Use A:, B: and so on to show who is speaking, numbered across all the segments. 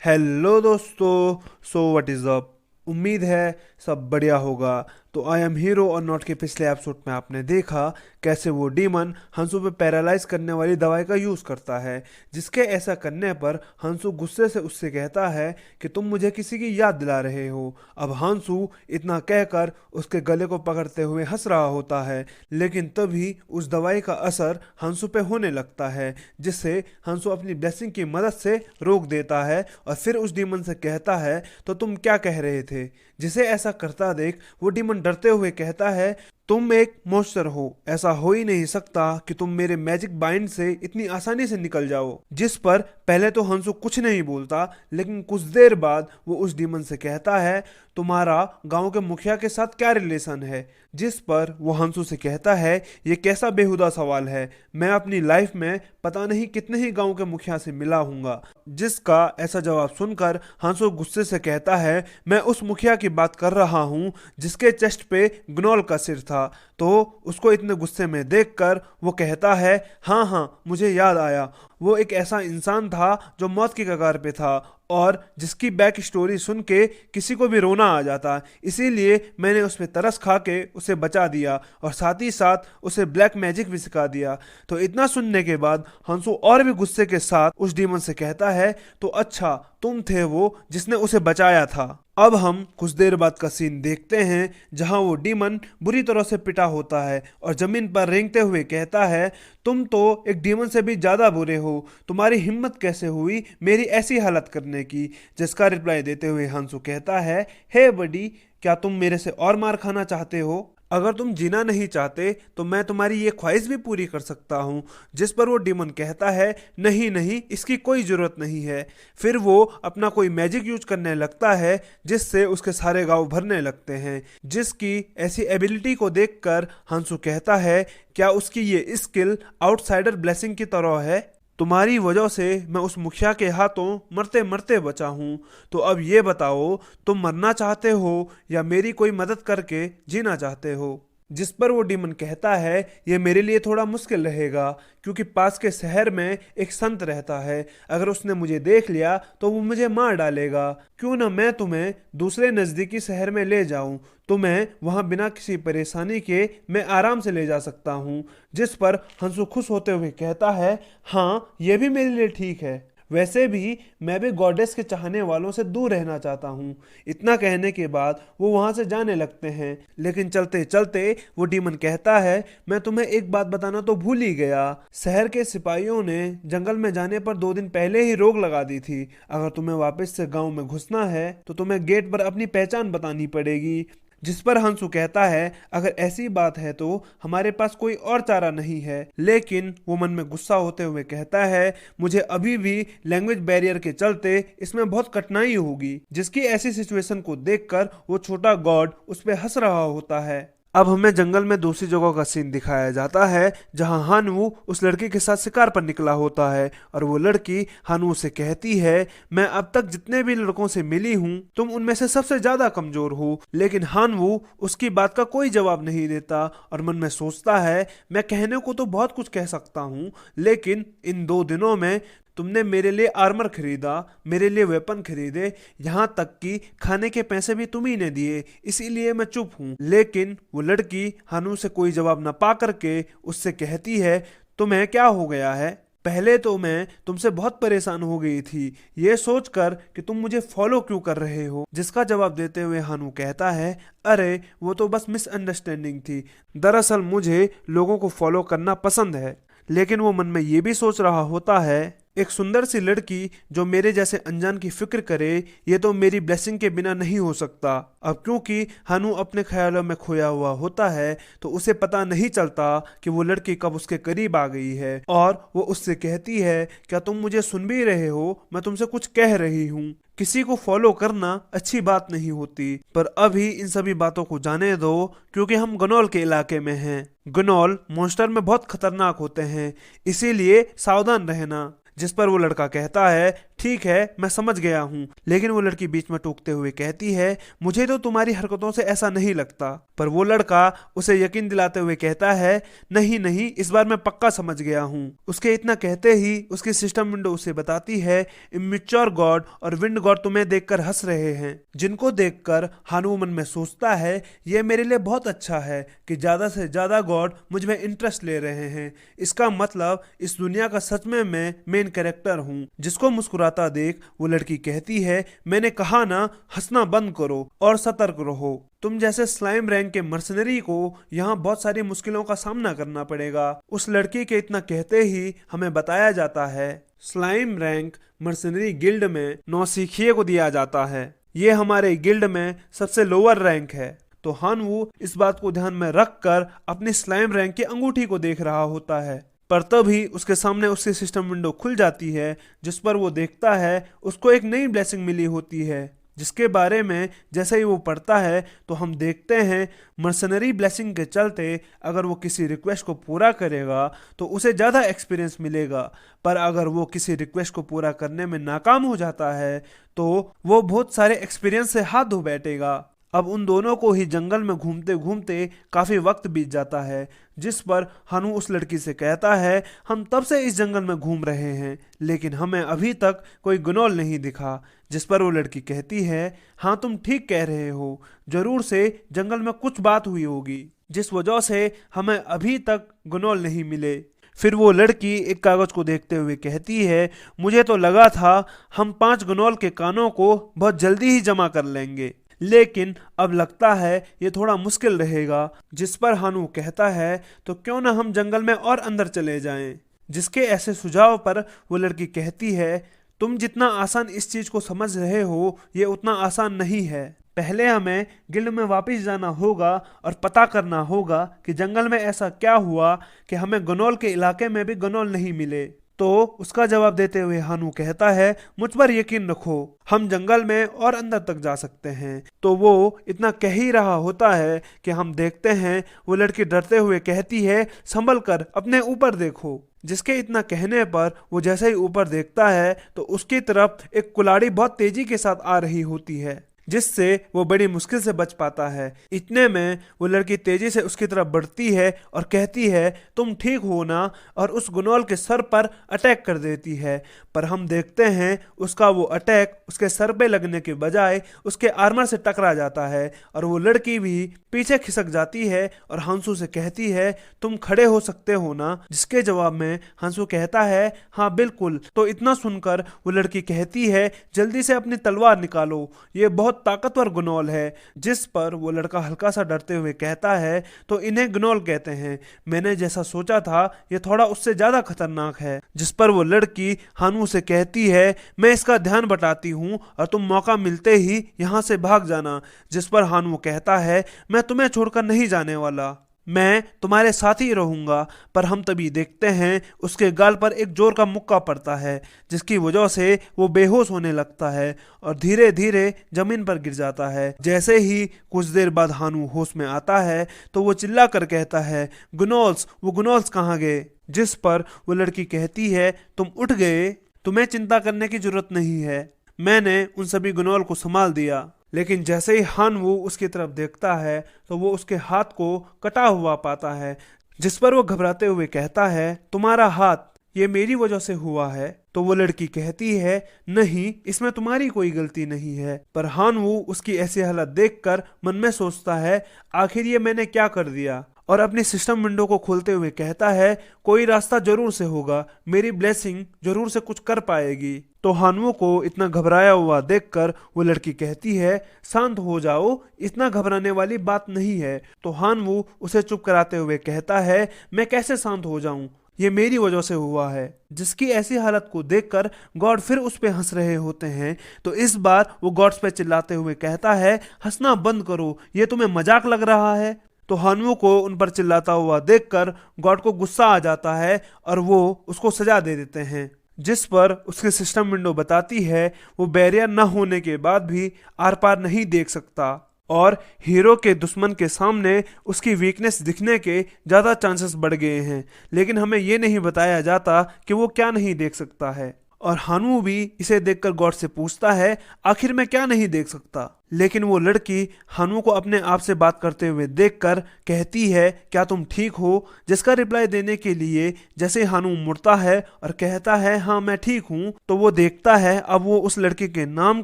A: Hello दोस्तों। So what is up. उम्मीद है सब बढ़िया होगा। तो आई एम हीरो और नॉट के पिछले एपिसोड में आपने देखा कैसे वो डीमन हंसू पे पैरालाइज करने वाली दवाई का यूज़ करता है, जिसके ऐसा करने पर हंसू गुस्से से उससे कहता है कि तुम मुझे किसी की याद दिला रहे हो। अब हंसू इतना कहकर उसके गले को पकड़ते हुए हंस रहा होता है, लेकिन तभी उस दवाई का असर हंसू पे होने लगता है, जिससे हंसू अपनी ब्लेसिंग की मदद से रोक देता है और फिर उस डीमन से कहता है तो तुम क्या कह रहे थे। जिसे ऐसा करता देख वो डीमन डरते हुए कहता है तुम एक मॉन्स्टर हो, ऐसा हो ही नहीं सकता कि तुम मेरे मैजिक बाइंड से इतनी आसानी से निकल जाओ। जिस पर पहले तो हंसू कुछ नहीं बोलता, लेकिन कुछ देर बाद वो उस डीमन से कहता है तुम्हारा गांव के मुखिया के साथ क्या रिलेशन है। जिस पर वो हंसू से कहता है ये कैसा बेहुदा सवाल है, मैं अपनी लाइफ में पता नहीं कितने ही गांव के मुखिया से मिला हूंगा। जिसका ऐसा जवाब सुनकर हंसू गुस्से से कहता है मैं उस मुखिया की बात कर रहा हूँ जिसके चेस्ट पे ग्नोल का सिर था। तो उसको इतने गुस्से में देखकर वो कहता है हाँ हाँ मुझे याद आया, वो एक ऐसा इंसान था जो मौत की कगार पे था और जिसकी बैक स्टोरी सुन के किसी को भी रोना आ जाता। इसीलिए मैंने उस पर तरस खा के उसे बचा दिया और साथ ही साथ उसे ब्लैक मैजिक भी सिखा दिया। तो इतना सुनने के बाद हंसू और भी गुस्से के साथ उस डीमन से कहता है तो अच्छा तुम थे वो जिसने उसे बचाया था। अब हम कुछ देर बाद का सीन देखते हैं जहां वो डीमन बुरी तरह से पिटा होता है और जमीन पर रेंगते हुए कहता है तुम तो एक डीमन से भी ज्यादा बुरे हो, तुम्हारी हिम्मत कैसे हुई मेरी ऐसी हालत करने की। जिसका रिप्लाई देते हुए हंसू कहता है हे बडी, क्या तुम मेरे से और मार खाना चाहते हो? अगर तुम जीना नहीं चाहते तो मैं तुम्हारी ये ख्वाहिश भी पूरी कर सकता हूँ। जिस पर वो डीमन कहता है नहीं नहीं इसकी कोई ज़रूरत नहीं है। फिर वो अपना कोई मैजिक यूज करने लगता है जिससे उसके सारे गांव भरने लगते हैं। जिसकी ऐसी एबिलिटी को देखकर हंसू कहता है क्या उसकी ये स्किल आउटसाइडर ब्लेसिंग की तरह है? तुम्हारी वजह से मैं उस मुखिया के हाथों मरते मरते बचा हूँ। तो अब ये बताओ तुम मरना चाहते हो या मेरी कोई मदद करके जीना चाहते हो? जिस पर वो डीमन कहता है ये मेरे लिए थोड़ा मुश्किल रहेगा, क्योंकि पास के शहर में एक संत रहता है, अगर उसने मुझे देख लिया तो वो मुझे मार डालेगा। क्यों ना मैं तुम्हें दूसरे नज़दीकी शहर में ले जाऊं, तुम्हें वहां बिना किसी परेशानी के मैं आराम से ले जा सकता हूं। जिस पर हंसू खुश होते हुए कहता है हाँ ये भी मेरे लिए ठीक है, वैसे भी मैं भी गॉडेस के चाहने वालों से दूर रहना चाहता हूँ। इतना कहने के बाद वो वहां से जाने लगते हैं, लेकिन चलते चलते वो डीमन कहता है मैं तुम्हें एक बात बताना तो भूल ही गया, शहर के सिपाहियों ने जंगल में जाने पर 2 दिन पहले ही रोक लगा दी थी। अगर तुम्हें वापस से गांव में घुसना है तो तुम्हें गेट पर अपनी पहचान बतानी पड़ेगी। जिस पर हंसू कहता है अगर ऐसी बात है तो हमारे पास कोई और चारा नहीं है, लेकिन वो मन में गुस्सा होते हुए कहता है मुझे अभी भी लैंग्वेज बैरियर के चलते इसमें बहुत कठिनाई होगी। जिसकी ऐसी सिचुएशन को देखकर वो छोटा गॉड उस पर हंस रहा होता है। अब हमें जंगल में दूसरी जगह का सीन दिखाया जाता है जहां हानवू उस लड़की के साथ शिकार पर निकला होता है और वो लड़की हानवू से कहती है मैं अब तक जितने भी लड़कों से मिली हूँ तुम उनमें से सबसे ज्यादा कमजोर हो। लेकिन हानवू उसकी बात का कोई जवाब नहीं देता और मन में सोचता है मैं कहने को तो बहुत कुछ कह सकता हूँ, लेकिन इन 2 दिनों में तुमने मेरे लिए आर्मर खरीदा, मेरे लिए वेपन खरीदे, यहाँ तक कि खाने के पैसे भी तुम ही ने दिए, इसीलिए मैं चुप हूँ। लेकिन वो लड़की हानू से कोई जवाब न पा करके उससे कहती है तुम्हें क्या हो गया है? पहले तो मैं तुमसे बहुत परेशान हो गई थी ये सोचकर कि तुम मुझे फॉलो क्यों कर रहे हो। जिसका जवाब देते हुए हानू कहता है अरे वो तो बस मिसअंडरस्टैंडिंग थी, दरअसल मुझे लोगों को फॉलो करना पसंद है। लेकिन वो मन में ये भी सोच रहा होता है एक सुंदर सी लड़की जो मेरे जैसे अनजान की फिक्र करे ये तो मेरी ब्लेसिंग के बिना नहीं हो सकता। अब क्योंकि हानू अपने ख्यालों में खोया हुआ होता है तो उसे पता नहीं चलता कि वो लड़की कब उसके करीब आ गई है और वो उससे कहती है क्या तुम मुझे सुन भी रहे हो, मैं तुमसे कुछ कह रही हूँ। किसी को फॉलो करना अच्छी बात नहीं होती, पर अभी इन सभी बातों को जाने दो क्योंकि हम गनौल के इलाके में हैं। गनौल मॉन्स्टर में बहुत खतरनाक होते हैं, इसीलिए सावधान रहना। जिस पर वो लड़का कहता है ठीक है, मैं समझ गया हूँ। लेकिन वो लड़की बीच में टोकते हुए कहती है, मुझे तो तुम्हारी हरकतों से ऐसा नहीं लगता। पर वो लड़का उसे यकीन दिलाते हुए कहता है, नहीं नहीं, इस बार मैं पक्का समझ गया हूँ। उसके इतना कहते ही उसकी सिस्टम विंडो उसे बताती है, इमेच्योर गॉड और विंड गॉड तुम्हें देखकर हंस रहे हैं। जिनको देखकर हानू मन में सोचता है, ये मेरे लिए बहुत अच्छा है कि ज्यादा से ज्यादा गॉड मुझ में इंटरेस्ट ले रहे हैं। इसका मतलब इस दुनिया का सच में मैं मेन कैरेक्टर हूँ। जिसको मुस्कुराता देख वो लड़की कहती है, मैंने कहा ना, हंसना बंद करो और सतर्क रहो। तुम जैसे स्लाइम रैंक के मर्सनरी को यहाँ बहुत सारी मुश्किलों का सामना करना पड़ेगा। उस लड़की के इतना कहते ही हमें बताया जाता है, स्लाइम रैंक मर्सनरी गिल्ड में नौसिखिए को दिया जाता है। ये हमारे गिल्ड में सबसे लोअर रैंक है। तो हानवू इस बात को ध्यान में रखकर अपनी स्लाइम रैंक की अंगूठी को देख रहा होता है। पर तभी उसके सामने उसकी सिस्टम विंडो खुल जाती है, जिस पर वो देखता है उसको एक नई ब्लेसिंग मिली होती है, जिसके बारे में जैसे ही वो पढ़ता है तो हम देखते हैं मर्सनरी ब्लेसिंग के चलते अगर वो किसी रिक्वेस्ट को पूरा करेगा तो उसे ज़्यादा एक्सपीरियंस मिलेगा। पर अगर वो किसी रिक्वेस्ट को पूरा करने में नाकाम हो जाता है तो वो बहुत सारे एक्सपीरियंस से हाथ धो बैठेगा। अब उन दोनों को ही जंगल में घूमते घूमते काफी वक्त बीत जाता है, जिस पर हनु उस लड़की से कहता है, हम तब से इस जंगल में घूम रहे हैं लेकिन हमें अभी तक कोई गुनौल नहीं दिखा। जिस पर वो लड़की कहती है, हाँ तुम ठीक कह रहे हो, जरूर से जंगल में कुछ बात हुई होगी जिस वजह से हमें अभी तक गुनौल नहीं मिले। फिर वो लड़की एक कागज को देखते हुए कहती है, मुझे तो लगा था हम 5 गुनौल के कानों को बहुत जल्दी ही जमा कर लेंगे, लेकिन अब लगता है ये थोड़ा मुश्किल रहेगा। जिस पर हानू कहता है, तो क्यों ना हम जंगल में और अंदर चले जाएं। जिसके ऐसे सुझाव पर वो लड़की कहती है, तुम जितना आसान इस चीज को समझ रहे हो ये उतना आसान नहीं है। पहले हमें गिल्ड में वापस जाना होगा और पता करना होगा कि जंगल में ऐसा क्या हुआ कि हमें गुनौल के इलाके में भी गुनौल नहीं मिले। तो उसका जवाब देते हुए हानू कहता है, मुझ पर यकीन रखो, हम जंगल में और अंदर तक जा सकते हैं। तो वो इतना कह ही रहा होता है कि हम देखते हैं वो लड़की डरते हुए कहती है, संभल कर अपने ऊपर देखो। जिसके इतना कहने पर वो जैसे ही ऊपर देखता है तो उसकी तरफ एक कुल्हाड़ी बहुत तेजी के साथ आ रही होती है, जिससे वो बड़ी मुश्किल से बच पाता है। इतने में वो लड़की तेजी से उसकी तरफ बढ़ती है और कहती है, तुम ठीक हो ना, और उस गुनौल के सर पर अटैक कर देती है। पर हम देखते हैं उसका वो अटैक उसके सर पे लगने के बजाय उसके आर्मर से टकरा जाता है और वो लड़की भी पीछे खिसक जाती है और हंसू से कहती है, तुम खड़े हो सकते हो ना। जिसके जवाब में हंसू कहता है, हाँ बिल्कुल। तो इतना सुनकर वो लड़की कहती है, जल्दी से अपनी तलवार निकालो, ये बहुत ताकतवर गुनौल है। जिस पर वो लड़का हल्का सा डरते हुए कहता है, तो इन्हें गुनौल कहते हैं, मैंने जैसा सोचा था ये थोड़ा उससे ज्यादा खतरनाक है। जिस पर वो लड़की हानू से कहती है, मैं इसका ध्यान बटाती हूँ और तुम मौका मिलते ही यहाँ से भाग जाना। जिस पर हानू कहता है, मैं तुम्हें छोड़कर नहीं जाने वाला, मैं तुम्हारे साथ ही रहूंगा। पर हम तभी देखते हैं उसके गाल पर एक जोर का मुक्का पड़ता है, जिसकी वजह से वो बेहोश होने लगता है और धीरे धीरे जमीन पर गिर जाता है। जैसे ही कुछ देर बाद हानू होश में आता है तो वो चिल्ला कर कहता है, गुनौल्स, वो गुनौल्स कहाँ गए। जिस पर वो लड़की कहती है, तुम उठ गए, तुम्हें चिंता करने की जरूरत नहीं है, मैंने उन सभी गुनौल को संभाल दिया। लेकिन जैसे ही हानवू उसकी तरफ देखता है तो वो उसके हाथ को कटा हुआ पाता है। जिस पर वो घबराते हुए कहता है, तुम्हारा हाथ, ये मेरी वजह से हुआ है। तो वो लड़की कहती है, नहीं, इसमें तुम्हारी कोई गलती नहीं है। पर हानवू उसकी ऐसी हालत देखकर मन में सोचता है, आखिर ये मैंने क्या कर दिया, और अपनी सिस्टम विंडो को खोलते हुए कहता है, कोई रास्ता जरूर से होगा, मेरी ब्लेसिंग जरूर से कुछ कर पाएगी। तो हानवू को इतना घबराया हुआ देखकर वो लड़की कहती है, शांत हो जाओ, इतना घबराने वाली बात नहीं है। तो हानवू उसे चुप कराते हुए कहता है, मैं कैसे शांत हो जाऊं, ये मेरी वजह से हुआ है। जिसकी ऐसी हालत को देखकर गॉड फिर उस पे हंस रहे होते हैं। तो इस बार वो गॉड्स पे चिल्लाते हुए कहता है, हंसना बंद करो, ये तुम्हें मजाक लग रहा है। तो हानवू को उन पर चिल्लाता हुआ देखकर गॉड को गुस्सा आ जाता है और वो उसको सजा दे देते हैं। जिस पर उसकी सिस्टम विंडो बताती है वो बैरियर न होने के बाद भी आर पार नहीं देख सकता और हीरो के दुश्मन के सामने उसकी वीकनेस दिखने के ज़्यादा चांसेस बढ़ गए हैं। लेकिन हमें ये नहीं बताया जाता कि वो क्या नहीं देख सकता है। और हानवू भी इसे देखकर गॉड से पूछता है आखिर मैं क्या नहीं देख सकता। लेकिन वो लड़की हानवू को अपने आप से बात करते हुए देखकर कहती है क्या तुम ठीक हो, जिसका रिप्लाई देने के लिए जैसे हानवू मुड़ता है और कहता है हाँ मैं ठीक हूँ, तो वो देखता है अब वो उस लड़की के नाम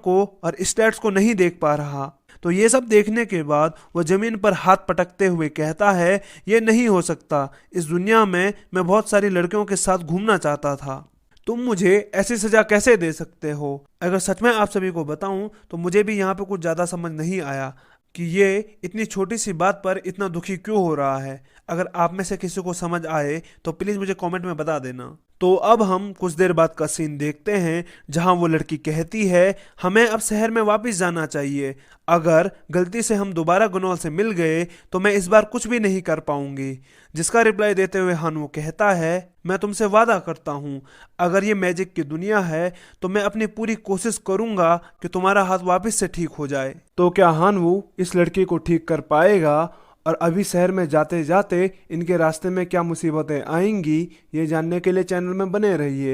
A: को और स्टैट्स को नहीं देख पा रहा। तो ये सब देखने के बाद वो जमीन पर हाथ पटकते हुए कहता है ये नहीं हो सकता, इस दुनिया में मैं बहुत सारी लड़कियों के साथ घूमना चाहता था, तुम मुझे ऐसी सजा कैसे दे सकते हो। अगर सच में आप सभी को बताऊं तो मुझे भी यहाँ पे कुछ ज़्यादा समझ नहीं आया कि ये इतनी छोटी सी बात पर इतना दुखी क्यों हो रहा है। अगर आप में से किसी को समझ आए तो प्लीज़ मुझे कमेंट में बता देना। तो अब हम कुछ देर बाद का सीन देखते हैं जहां वो लड़की कहती है हमें अब शहर में वापस जाना चाहिए, अगर गलती से हम दोबारा गुनोल से मिल गए तो मैं इस बार कुछ भी नहीं कर पाऊंगी। जिसका रिप्लाई देते हुए हानवू कहता है मैं तुमसे वादा करता हूँ अगर ये मैजिक की दुनिया है तो मैं अपनी पूरी कोशिश करूंगा कि तुम्हारा हाथ वापस से ठीक हो जाए। तो क्या हानवू इस लड़की को ठीक कर पाएगा और अभी शहर में जाते जाते इनके रास्ते में क्या मुसीबतें आएंगी, ये जानने के लिए चैनल में बने रहिए।